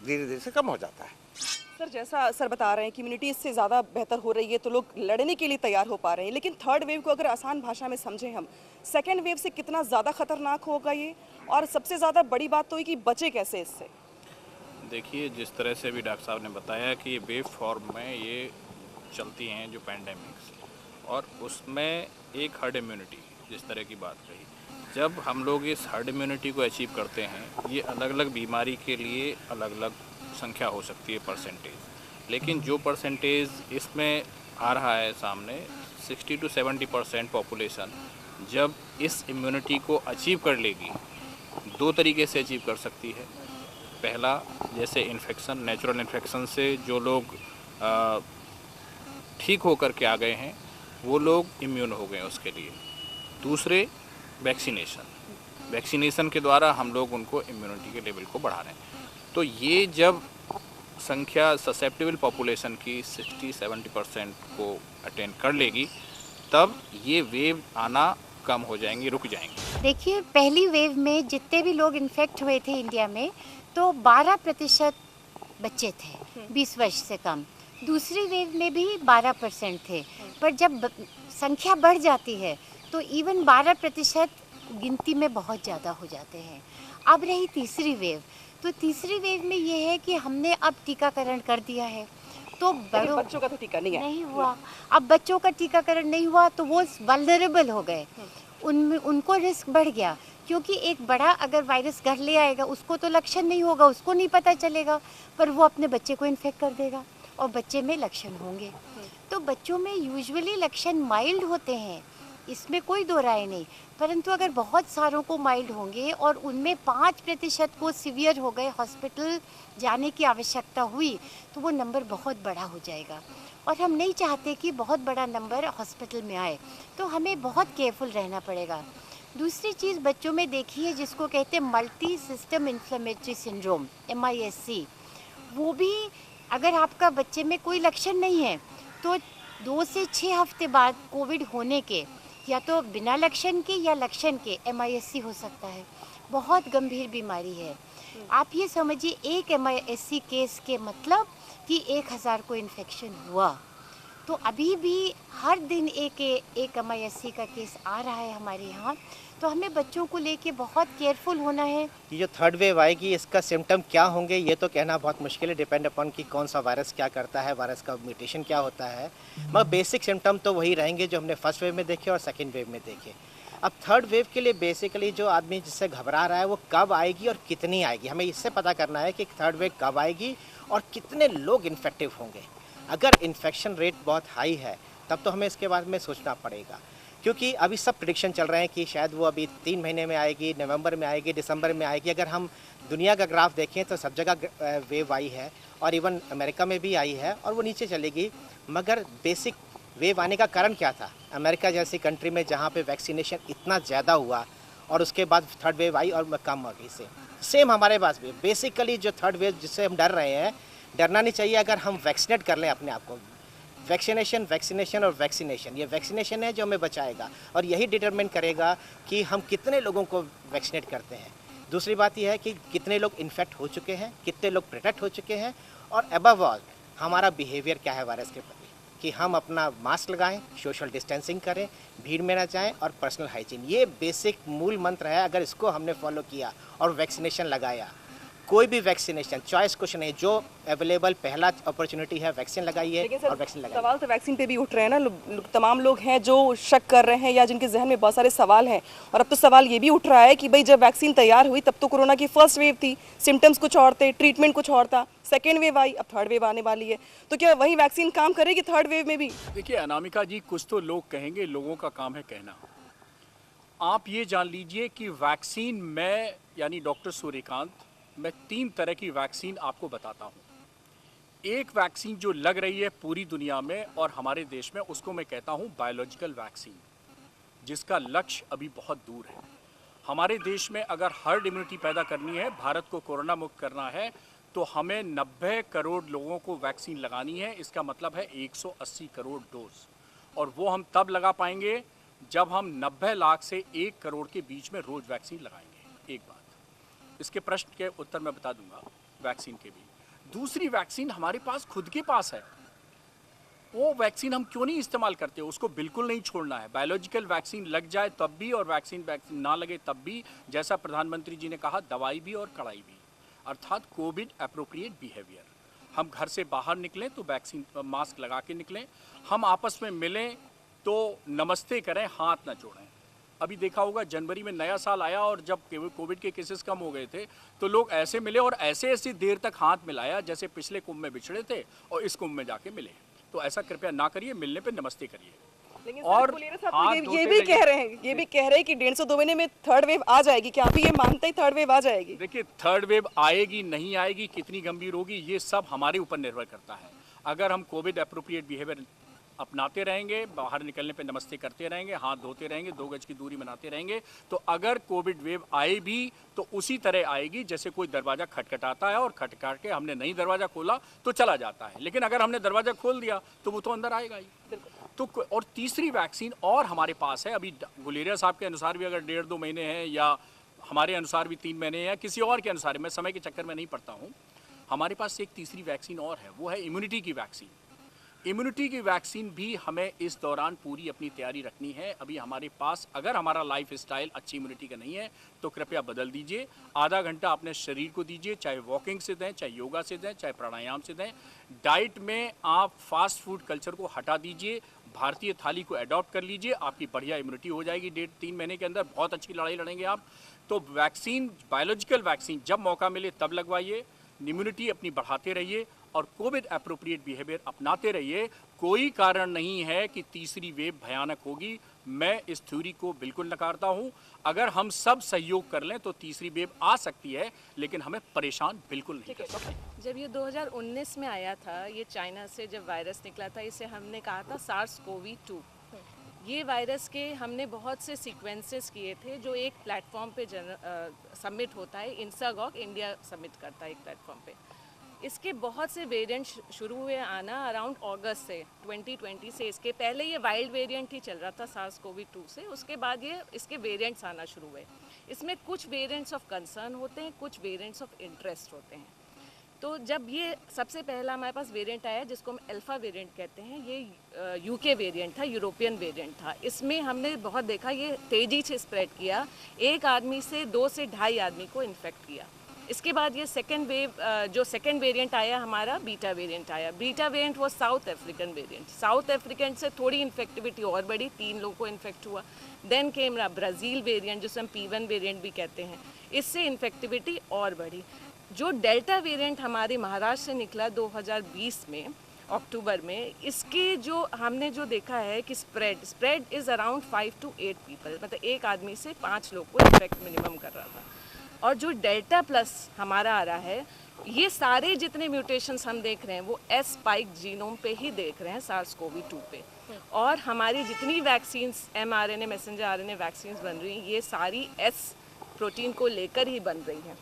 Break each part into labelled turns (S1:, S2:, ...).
S1: धीरे धीरे से कम हो जाता है।
S2: सर, जैसा सर बता रहे हैं कि इम्यूनिटी इससे ज़्यादा बेहतर हो रही है तो लोग लड़ने के लिए तैयार हो पा रहे हैं, लेकिन थर्ड वेव को अगर आसान भाषा में समझें हम, सेकेंड वेव से कितना ज़्यादा खतरनाक होगा ये, और सबसे ज़्यादा बड़ी बात तो है कि बचे कैसे इससे।
S3: देखिए, जिस तरह से अभी डॉक्टर साहब ने बताया कि ये वेव फॉर्म में ये चलती हैं जो पैंडेमिक्स, और उसमें एक हर्ड इम्यूनिटी जिस तरह की बात कही, जब हम लोग इस हर्ड इम्यूनिटी को अचीव करते हैं, ये अलग अलग बीमारी के लिए अलग अलग संख्या हो सकती है परसेंटेज, लेकिन जो परसेंटेज इसमें आ रहा है सामने 60 to 70% पॉपुलेशन जब इस इम्यूनिटी को अचीव कर लेगी, दो तरीके से अचीव कर सकती है। पहला, जैसे इन्फेक्शन, नेचुरल इन्फेक्शन से जो लोग ठीक होकर के आ गए हैं वो लोग इम्यून हो गए उसके लिए। दूसरे, वैक्सीनेशन के द्वारा हम लोग उनको इम्यूनिटी के लेवल को बढ़ा रहे हैं। तो ये जब संख्या ससेप्टेबल पॉपुलेशन की 60-70% को अटेंड कर लेगी, तब ये वेव आना कम हो जाएंगी, रुक जाएंगी।
S4: देखिए, पहली वेव में जितने भी लोग इन्फेक्ट हुए थे इंडिया में, तो 12% बच्चे थे 20 वर्ष से कम। दूसरी वेव में भी 12% थे, पर जब संख्या बढ़ जाती है तो इवन 12% गिनती में बहुत ज़्यादा हो जाते हैं। अब रही तीसरी वेव, तो तीसरी वेव में ये है कि हमने अब टीकाकरण कर दिया है, तो
S2: बच्चों का तो टीका नहीं
S4: हुआ। अब बच्चों का टीकाकरण नहीं हुआ तो वो वल्नरेबल हो गए, उनको रिस्क बढ़ गया, क्योंकि एक बड़ा अगर वायरस घर ले आएगा उसको तो लक्षण नहीं होगा, उसको नहीं पता चलेगा, पर वो अपने बच्चे को इन्फेक्ट कर देगा और बच्चे में लक्षण होंगे। तो बच्चों में यूजुअली लक्षण माइल्ड होते हैं, इसमें कोई दो राय नहीं, परंतु अगर बहुत सारों को माइल्ड होंगे और उनमें 5% को सीवियर हो गए, हॉस्पिटल जाने की आवश्यकता हुई, तो वो नंबर बहुत बड़ा हो जाएगा और हम नहीं चाहते कि बहुत बड़ा नंबर हॉस्पिटल में आए, तो हमें बहुत केयरफुल रहना पड़ेगा। दूसरी चीज़ बच्चों में देखी है जिसको कहते हैं multi system inflammatory syndrome, MIS-C। वो भी अगर आपका बच्चे में कोई लक्षण नहीं है तो 2 से 6 हफ्ते बाद कोविड होने के, या तो बिना लक्षण के या लक्षण के, MIS-C हो सकता है। बहुत गंभीर बीमारी है। आप ये समझिए, एक MIS-C केस के मतलब कि 1000 को इन्फेक्शन हुआ। तो अभी भी हर दिन एक MIS-C का केस आ रहा है हमारे यहाँ, तो हमें बच्चों को लेके बहुत केयरफुल होना है।
S5: ये जो थर्ड वेव आएगी इसका सिम्टम क्या होंगे ये तो कहना बहुत मुश्किल है, डिपेंड अपॉन कि कौन सा वायरस क्या करता है, वायरस का म्यूटेशन क्या होता है, मगर बेसिक सिम्टम तो वही रहेंगे जो हमने फर्स्ट वेव में देखे और सेकेंड वेव में देखे। अब थर्ड वेव के लिए बेसिकली जो आदमी जिससे घबरा रहा है वो कब आएगी और कितनी आएगी, हमें इससे पता करना है कि थर्ड वेव कब आएगी और कितने लोग इन्फेक्टिव होंगे। अगर इन्फेक्शन रेट बहुत हाई है तब तो हमें इसके बारे में सोचना पड़ेगा, क्योंकि अभी सब प्रेडिक्शन चल रहे हैं कि शायद वो अभी 3 महीने में आएगी, नवंबर में आएगी, दिसंबर में आएगी। अगर हम दुनिया का ग्राफ देखें तो सब जगह वेव आई है और इवन अमेरिका में भी आई है और वो नीचे चलेगी। मगर बेसिक वेव आने का कारण क्या था? अमेरिका जैसी कंट्री में जहाँ पे वैक्सीनेशन इतना ज़्यादा हुआ और उसके बाद थर्ड वेव आई और कम हो गई। सेम हमारे पास भी बेसिकली जो थर्ड वेव जिससे हम डर रहे हैं, डरना नहीं चाहिए अगर हम वैक्सीनेट कर लें अपने आप को। वैक्सीनेशन और वैक्सीनेशन, ये वैक्सीनेशन है जो हमें बचाएगा और यही डिटरमिन करेगा कि हम कितने लोगों को वैक्सीनेट करते हैं। दूसरी बात यह है कि कितने लोग इन्फेक्ट हो चुके हैं, कितने लोग प्रोटेक्ट हो चुके हैं, और अबव ऑल हमारा बिहेवियर क्या है वायरस के प्रति, कि हम अपना मास्क लगाएं, सोशल डिस्टेंसिंग करें, भीड़ में ना जाएं और पर्सनल हाइजीन। ये बेसिक मूल मंत्र है। अगर इसको हमने फॉलो किया और वैक्सीनेशन लगाया, कोई भी वैक्सीनेशन चॉइस कुछ नहीं, जो अवेलेबल पहला अपॉर्चुनिटी है वैक्सीन लगाइए और वैक्सीन लगाइए।
S2: सवाल तो वैक्सीन पे भी उठ रहे हैं ना, तमाम लोग हैं जो शक कर रहे हैं या जिनके जहन में बहुत सारे सवाल हैं, और अब तो सवाल ये भी उठ रहा है कि भाई जब वैक्सीन तैयार हुई तब तो कोरोना की फर्स्ट वेव थी, सिम्टम्स कुछ और थे, ट्रीटमेंट कुछ और था, सेकेंड वेव आई, अब थर्ड वेव आने वाली है, तो क्या वही वैक्सीन काम करेगी थर्ड वेव में भी?
S6: देखिए अनामिका जी, कुछ तो लोग कहेंगे, लोगों का काम है कहना। आप ये जान लीजिए कि वैक्सीन में, यानी डॉक्टर सूर्यकांत, मैं 3 तरह की वैक्सीन आपको बताता हूँ। एक वैक्सीन जो लग रही है पूरी दुनिया में और हमारे देश में, उसको मैं कहता हूँ बायोलॉजिकल वैक्सीन, जिसका लक्ष्य अभी बहुत दूर है। हमारे देश में अगर हर्ड इम्यूनिटी पैदा करनी है, भारत को कोरोना मुक्त करना है, तो हमें 90 करोड़ लोगों को वैक्सीन लगानी है। इसका मतलब है 180 करोड़ डोज, और वो हम तब लगा पाएंगे जब हम 90 लाख से 1 करोड़ के बीच में रोज वैक्सीन लगाएंगे। एक बात, इसके प्रश्न के उत्तर मैं बता दूंगा वैक्सीन के भी। दूसरी वैक्सीन हमारे पास खुद के पास है, वो वैक्सीन हम क्यों नहीं इस्तेमाल करते? उसको बिल्कुल नहीं छोड़ना है। बायोलॉजिकल वैक्सीन लग जाए तब भी और वैक्सीन ना लगे तब भी, जैसा प्रधानमंत्री जी ने कहा, दवाई भी और कड़ाई भी, अर्थात कोविड एप्रोप्रिएट बिहेवियर। हम घर से बाहर निकलें तो वैक्सीन मास्क लगा के निकलें, हम आपस में मिलें तो नमस्ते करें, हाथ ना जोड़ें। अभी देखा होगा जनवरी में नया साल आया और जब कोविड के केसेस कम हो गए थे तो लोग ऐसे मिले और ऐसे ऐसी देर तक हाथ मिलाया जैसे पिछले कुंभ में बिछड़े थे और इस कुंभ में जाके मिले। तो ऐसा कृपया ना करिए, मिलने पे नमस्ते करिए।
S2: लेकिन
S6: और
S2: सर गुलेरिया साहब
S6: हाथ
S2: तो ये
S6: धोते
S2: भी
S6: रहिए।
S2: कह रहे हैं, ये भी कह रहे हैं कि 150-2 महीने में थर्ड वेव आ जाएगी। क्या आप भी ये मानते हैं थर्ड वेव आ जाएगी?
S6: देखिए, थर्ड वेव आएगी नहीं आएगी, कितनी गंभीर होगी, ये सब हमारे ऊपर निर्भर करता है। अगर हम कोविड एप्रोप्रिएट बिहेवियर अपनाते रहेंगे, बाहर निकलने पे नमस्ते करते रहेंगे, हाथ धोते रहेंगे, 2 गज की दूरी बनाते रहेंगे, तो अगर कोविड वेव आए भी तो उसी तरह आएगी जैसे कोई दरवाज़ा खटखटाता है और खटखट के हमने नहीं दरवाज़ा खोला तो चला जाता है, लेकिन अगर हमने दरवाज़ा खोल दिया तो वो तो अंदर आएगा ही। तो और तीसरी वैक्सीन और हमारे पास है। अभी गुलेरिया साहब के अनुसार भी अगर 1.5-2 महीने हैं, या हमारे अनुसार भी 3 महीने हैं, या किसी और के अनुसार, मैं समय के चक्कर में नहीं पड़ता हूँ, हमारे पास एक तीसरी वैक्सीन और है, वो है इम्यूनिटी की वैक्सीन। इम्यूनिटी की वैक्सीन भी हमें इस दौरान पूरी अपनी तैयारी रखनी है। अभी हमारे पास, अगर हमारा लाइफ स्टाइल अच्छी इम्यूनिटी का नहीं है तो कृपया बदल दीजिए। आधा घंटा अपने शरीर को दीजिए, चाहे वॉकिंग से दें, चाहे योगा से दें, चाहे प्राणायाम से दें। डाइट में आप फास्ट फूड कल्चर को हटा दीजिए, भारतीय थाली को अडॉप्ट कर लीजिए, आपकी बढ़िया इम्यूनिटी हो जाएगी। 1.5-3 महीने के अंदर बहुत अच्छी लड़ाई लड़ेंगे आप। तो वैक्सीन, बायोलॉजिकल वैक्सीन जब मौका मिले तब लगवाइए, इम्यूनिटी अपनी बढ़ाते रहिए और कोविड एप्रोप्रिएट बिहेवियर अपनाते रहिए। कोई कारण नहीं है कि तीसरी वेव भयानक होगी। मैं इस थ्योरी को बिल्कुल नकारता हूं। अगर हम सब सहयोग कर लें तो तीसरी वेव आ सकती है, लेकिन हमें परेशान बिल्कुल नहीं कर सकते।
S1: जब ये 2019 में आया था, ये चाइना से जब वायरस निकला था, इसे हमने कहा था SARS-CoV-2। ये वायरस के हमने बहुत से सीक्वेंसेस किए थे जो एक प्लेटफॉर्म पे सबमिट होता है, इंसागॉग इंडिया सबमिट करता है एक प्लेटफॉर्म पे। इसके बहुत से वेरिएंट शुरू हुए आना अराउंड अगस्त से 2020 से। इसके पहले ये वाइल्ड वेरिएंट ही चल रहा था SARS-CoV-2 से, उसके बाद ये इसके वेरिएंट्स आना शुरू हुए। इसमें कुछ वेरिएंट्स ऑफ कंसर्न होते हैं, कुछ वेरिएंट्स ऑफ इंटरेस्ट होते हैं। तो जब ये सबसे पहला हमारे पास वेरिएंट आया जिसको हम अल्फ़ा वेरिएंट कहते हैं, ये यूके वेरिएंट था, यूरोपियन वेरिएंट था। इसमें हमने बहुत देखा ये तेज़ी से स्प्रेड किया, एक आदमी से 2 से 2.5 आदमी को इन्फेक्ट किया। इसके बाद ये सेकेंड वेव, जो सेकेंड वेरिएंट आया हमारा, बीटा वेरिएंट आया। बीटा वेरिएंट वो south African variant. South African से थोड़ी इन्फेक्टिविटी और बढ़ी, 3 लोगों को इन्फेक्ट हुआ। देन केम ब्राज़ील वेरिएंट, जिसे हम P1 वेरिएंट भी कहते हैं, इससे इन्फेक्टिविटी और बढ़ी। जो डेल्टा वेरिएंट हमारे महाराष्ट्र से निकला 2020 में अक्टूबर में, इसकी जो हमने जो देखा है कि spread is around 5 to 8 people, मतलब एक आदमी से 5 लोग को इन्फेक्ट मिनिमम कर रहा था। और जो डेल्टा प्लस हमारा आ रहा है, ये सारे जितने म्यूटेशंस हम देख रहे हैं वो एस स्पाइक जीनोम पे ही देख रहे हैं, SARS-CoV-2 पे। और हमारी जितनी vaccines, mRNA messenger RNA vaccines बन रही हैं, ये सारी एस प्रोटीन को लेकर ही बन रही हैं।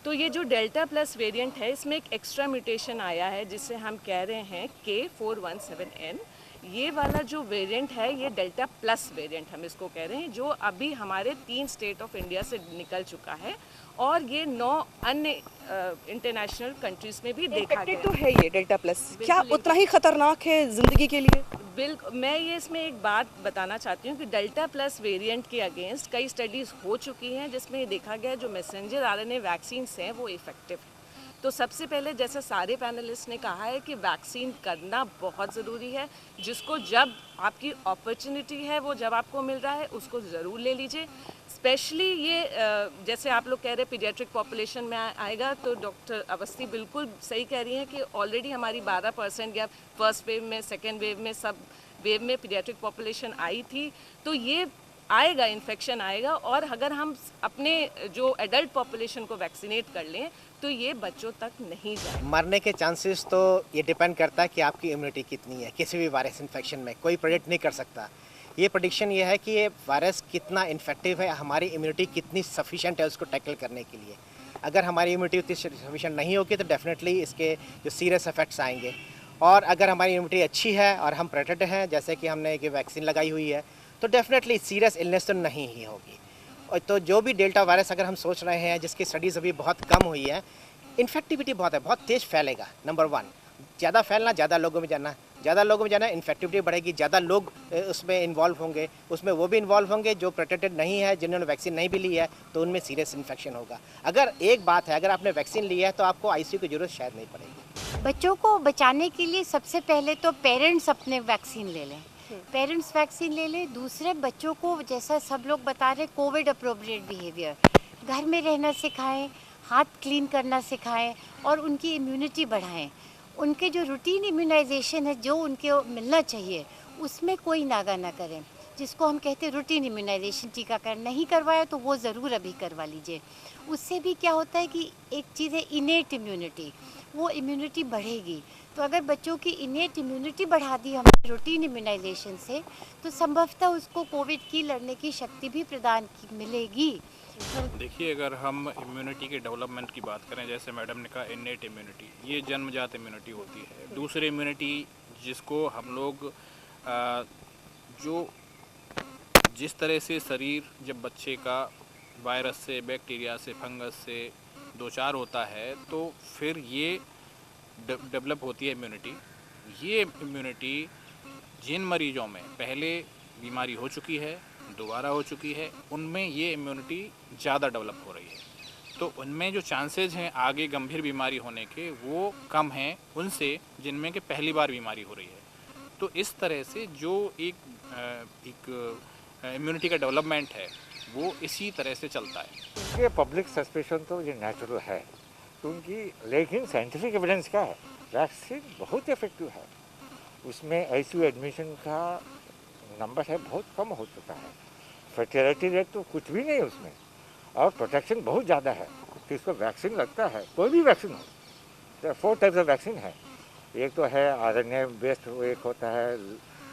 S1: तो ये जो डेल्टा प्लस वेरिएंट है, इसमें एक एक्स्ट्रा म्यूटेशन आया है जिसे हम कह रहे हैं K417N। ये वाला जो वेरिएंट है, ये डेल्टा प्लस वेरिएंट हम इसको कह रहे हैं, जो अभी हमारे 3 स्टेट ऑफ इंडिया से निकल चुका है और ये 9 अन्य इंटरनेशनल कंट्रीज़ में भी देखा गया।
S2: तो है ये डेल्टा प्लस, क्या
S1: बिल्कुल
S2: उतना ही खतरनाक है ज़िंदगी के लिए?
S1: मैं ये इसमें एक बात बताना चाहती हूँ कि डेल्टा प्लस वेरिएंट के अगेंस्ट कई स्टडीज़ हो चुकी हैं जिसमें ये देखा गया है जो मैसेंजर RNA वैक्सीन्स हैं वो इफ़ेक्टिव है। तो सबसे पहले, जैसे सारे पैनलिस्ट ने कहा है कि वैक्सीन करना बहुत ज़रूरी है। जिसको जब आपकी अपॉर्चुनिटी है, वो जब आपको मिल रहा है, उसको ज़रूर ले लीजिए। स्पेशली ये जैसे आप लोग कह रहे हैं पीडियाट्रिक पॉपुलेशन में आएगा, तो डॉक्टर अवस्थी बिल्कुल सही कह रही हैं कि ऑलरेडी हमारी 12% या फर्स्ट वेव में, सेकेंड वेव में, सब वेव में पीडियाट्रिक पॉपुलेशन आई थी। तो ये आएगा, इन्फेक्शन आएगा। और अगर हम अपने जो एडल्ट पॉपुलेशन को वैक्सीनेट कर लें तो ये बच्चों तक नहीं जाए।
S5: मरने के चांसेस तो ये डिपेंड करता है कि आपकी इम्यूनिटी कितनी है। किसी भी वायरस इन्फेक्शन में कोई प्रेडिक्ट नहीं कर सकता। ये प्रेडिक्शन ये है कि ये वायरस कितना इन्फेक्टिव है, हमारी इम्यूनिटी कितनी सफिशिएंट है उसको टैकल करने के लिए। अगर हमारी इम्यूनिटी उतनी सफिशिएंट नहीं होगी तो डेफिनेटली इसके जो सीरियस इफेक्ट्स आएंगे। और अगर हमारी इम्यूनिटी अच्छी है और हम प्रोटेक्टेड हैं, जैसे कि हमने एक वैक्सीन लगाई हुई है, तो डेफिनेटली सीरियस इलनेस तो नहीं ही होगी। और तो जो भी डेल्टा वायरस अगर हम सोच रहे हैं, जिसकी स्टडीज़ अभी बहुत कम हुई है, इन्फेक्टिविटी बहुत है, बहुत तेज़ फैलेगा। नंबर 1, ज़्यादा फैलना, ज़्यादा लोगों में जाना, ज़्यादा लोगों में जाना, इन्फेक्टिविटी बढ़ेगी, ज़्यादा लोग उसमें इन्वॉल्व होंगे, उसमें वो भी इन्वॉल्व होंगे जो प्रोटेक्टेड नहीं है, जिन्होंने वैक्सीन नहीं भी ली है, तो उनमें सीरियस इन्फेक्शन होगा। अगर एक बात है, अगर आपने वैक्सीन ली है तो आपको आईसीयू की ज़रूरत शायद नहीं पड़ेगी।
S4: बच्चों को बचाने के लिए सबसे पहले तो पेरेंट्स अपने वैक्सीन ले लें, पेरेंट्स वैक्सीन ले लें। दूसरे, बच्चों को जैसा सब लोग बता रहे, कोविड अप्रोप्रिएट बिहेवियर, घर में रहना सिखाएं, हाथ क्लीन करना सिखाएं और उनकी इम्यूनिटी बढ़ाएं। उनके जो रूटीन इम्यूनाइजेशन है, जो उनके मिलना चाहिए, उसमें कोई नागा ना करें। जिसको हम कहते हैं रूटीन इम्यूनाइजेशन, टीकाकरण नहीं करवाया तो वो ज़रूर अभी करवा लीजिए। उससे भी क्या होता है कि एक चीज़ है इनेट इम्यूनिटी, वो इम्यूनिटी बढ़ेगी। तो अगर बच्चों की इनेट इम्यूनिटी बढ़ा दी हमने रूटीन इम्यूनाइजेशन से, तो संभवतः उसको कोविड की लड़ने की शक्ति भी मिलेगी।
S3: देखिए, अगर हम इम्यूनिटी के डेवलपमेंट की बात करें, जैसे मैडम ने कहा इनेट इम्यूनिटी, ये जन्मजात इम्यूनिटी होती है। दूसरी इम्यूनिटी जिसको हम लोग जो जिस तरह से शरीर जब बच्चे का वायरस से, बैक्टीरिया से, फंगस से दो चार होता है, तो फिर ये डेवलप होती है इम्यूनिटी। ये इम्यूनिटी जिन मरीजों में पहले बीमारी हो चुकी है, दोबारा हो चुकी है, उनमें ये इम्यूनिटी ज़्यादा डेवलप हो रही है। तो उनमें जो चांसेस हैं आगे गंभीर बीमारी होने के, वो कम हैं उनसे जिनमें कि पहली बार बीमारी हो रही है। तो इस तरह से जो एक इम्यूनिटी का डेवलपमेंट है, वो इसी तरह से चलता है।
S7: ये पब्लिक सस्पेशन तो ये नेचुरल है, क्योंकि लेकिन साइंटिफिक एविडेंस क्या है, वैक्सीन बहुत इफेक्टिव है। उसमें आईसीयू एडमिशन का नंबर है बहुत कम हो चुका है, फर्टिलिटी रेट तो कुछ भी नहीं उसमें, और प्रोटेक्शन बहुत ज़्यादा है। तो इसको वैक्सीन लगता है, कोई भी वैक्सीन हो, तो 4 टाइप्स ऑफ वैक्सीन है। एक तो है आरएनए बेस्ड, एक होता है,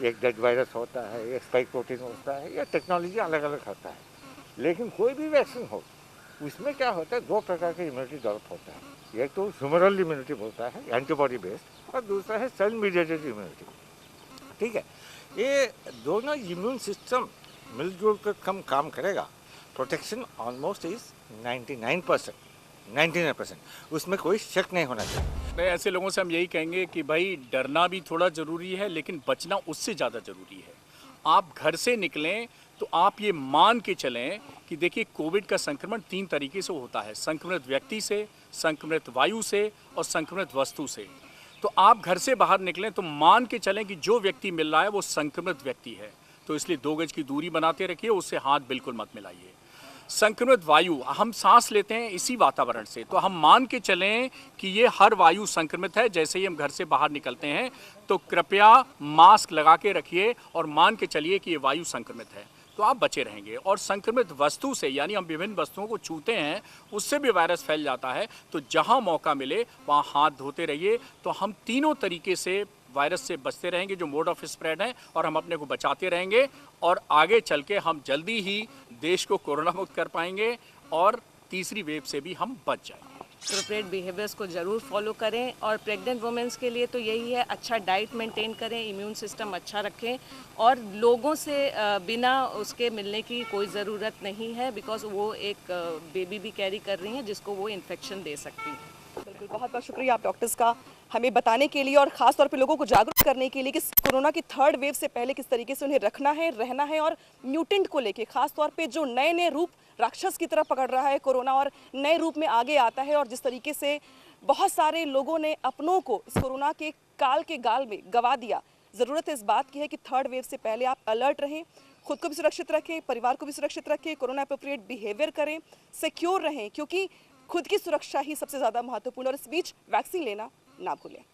S7: एक डेड वायरस होता है, एक स्पाइक प्रोटीन होता है, ये टेक्नोलॉजी अलग अलग होता है। लेकिन कोई भी वैक्सीन हो, उसमें क्या होता है, 2 प्रकार की इम्यूनिटी डेवलप होता है। एक तो ह्यूमरल इम्यूनिटी बोलता है, एंटीबॉडी बेस्ड, और दूसरा है सेल मीडिएटेड इम्यूनिटी। ठीक है, ये दोनों इम्यून सिस्टम मिलजुल कर कम काम करेगा। प्रोटेक्शन ऑलमोस्ट इज 99%, उसमें कोई शक नहीं होना चाहिए।
S6: नहीं, ऐसे लोगों से हम यही कहेंगे कि भाई डरना भी थोड़ा ज़रूरी है, लेकिन बचना उससे ज़्यादा ज़रूरी है। आप घर से निकलें तो आप ये मान के चलें कि देखिए, कोविड का संक्रमण 3 तरीके से होता है, संक्रमित व्यक्ति से, संक्रमित वायु से और संक्रमित वस्तु से। तो आप घर से बाहर निकलें तो मान के चलें कि जो व्यक्ति मिल रहा है वो संक्रमित व्यक्ति है, तो इसलिए 2 गज की दूरी बनाते रखिए, उससे हाथ बिल्कुल मत मिलाइए। संक्रमित वायु, हम सांस लेते हैं इसी वातावरण से, तो हम मान के चलें कि ये हर वायु संक्रमित है। जैसे ही हम घर से बाहर निकलते हैं तो कृपया मास्क लगा के रखिए और मान के चलिए कि ये वायु संक्रमित है, तो आप बचे रहेंगे। और संक्रमित वस्तु से, यानी हम विभिन्न वस्तुओं को छूते हैं, उससे भी वायरस फैल जाता है। तो जहां मौका मिले वहां हाथ धोते रहिए। तो हम तीनों तरीके से वायरस से बचते रहेंगे, जो मोड ऑफ स्प्रेड है, और हम अपने को बचाते रहेंगे, और आगे चल के हम जल्दी ही देश को कोरोना मुक्त कर पाएंगे और तीसरी वेव से भी हम बच जाएंगे।
S1: अप्रोप्रिएट बिहेवियर्स को ज़रूर फॉलो करें, और प्रेग्नेंट वुमेंस के लिए तो यही है, अच्छा डाइट मेंटेन करें, इम्यून सिस्टम अच्छा रखें, और लोगों से बिना उसके मिलने की कोई ज़रूरत नहीं है, बिकॉज वो एक बेबी भी कैरी कर रही हैं जिसको वो इन्फेक्शन दे सकती है।
S2: बिल्कुल, बहुत बहुत शुक्रिया आप डॉक्टर्स का हमें बताने के लिए और ख़ास तौर पे लोगों को जागरूक करने के लिए कि कोरोना की 3rd वेव से पहले किस तरीके से उन्हें रखना है, रहना है, और म्यूटेंट को लेके ख़ास तौर पे जो नए नए रूप राक्षस की तरह पकड़ रहा है कोरोना, और नए रूप में आगे आता है, और जिस तरीके से बहुत सारे लोगों ने अपनों को इस कोरोना के काल के गाल में गंवा दिया। ज़रूरत इस बात की है कि 3rd वेव से पहले आप अलर्ट रहें, खुद को भी सुरक्षित रखें, परिवार को भी सुरक्षित रखें, कोरोना अप्रोप्रिएट बिहेवियर करें, सिक्योर रहें, क्योंकि खुद की सुरक्षा ही सबसे ज़्यादा महत्वपूर्ण, और इस बीच वैक्सीन लेना ना भूलें।